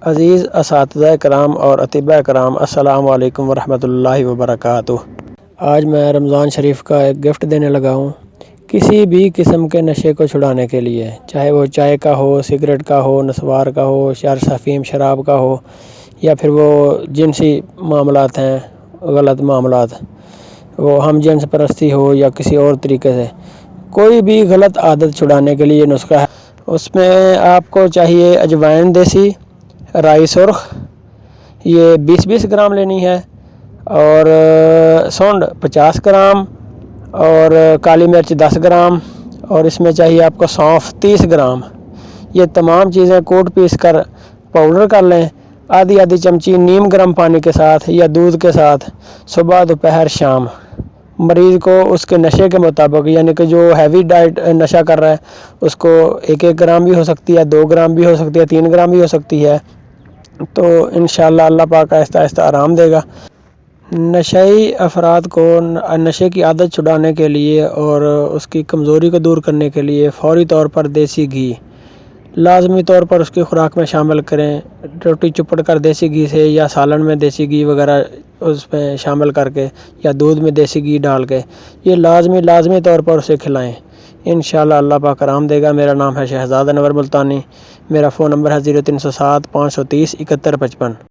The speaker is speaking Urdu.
عزیز اساتذہ کرام اور اطباء کرام، السلام علیکم ورحمۃ اللہ وبرکاتہ۔ آج میں رمضان شریف کا ایک گفٹ دینے لگا ہوں کسی بھی قسم کے نشے کو چھڑانے کے لیے، چاہے وہ چائے کا ہو، سگریٹ کا ہو، نسوار کا ہو، افیم شراب کا ہو، یا پھر وہ جنسی معاملات ہیں، غلط معاملات، وہ ہم جنس پرستی ہو یا کسی اور طریقے سے، کوئی بھی غلط عادت چھڑانے کے لیے نسخہ ہے۔ اس میں آپ کو چاہیے اجوائن دیسی، رائی سرخ، یہ 20 گرام لینی ہے، اور سونڈ 50 گرام، اور کالی مرچ 10 گرام، اور اس میں چاہیے آپ کو سونف 30 گرام۔ یہ تمام چیزیں کوٹ پیس کر پاؤڈر کر لیں، آدھی چمچی نیم گرم پانی کے ساتھ یا دودھ کے ساتھ، صبح دوپہر شام۔ مریض کو اس کے نشے کے مطابق، یعنی کہ جو ہیوی ڈائٹ نشہ کر رہا ہے اس کو 1 گرام بھی ہو سکتی ہے، 2 گرام بھی ہو سکتی ہے، 3 گرام بھی ہو سکتی ہے، تو انشاءاللہ اللہ پاک آہستہ آہستہ آرام دے گا۔ نشئی افراد کو نشے کی عادت چھڑانے کے لیے اور اس کی کمزوری کو دور کرنے کے لیے فوری طور پر دیسی گھی لازمی طور پر اس کی خوراک میں شامل کریں۔ روٹی چپڑ کر دیسی گھی سے، یا سالن میں دیسی گھی وغیرہ اس میں شامل کر کے، یا دودھ میں دیسی گھی ڈال کے، یہ لازمی طور پر اسے کھلائیں۔ انشاءاللہ اللہ پاک آرام دے گا۔ میرا نام ہے شہزاد انور ملتانی، میرا فون نمبر ہے 0307 530 7155۔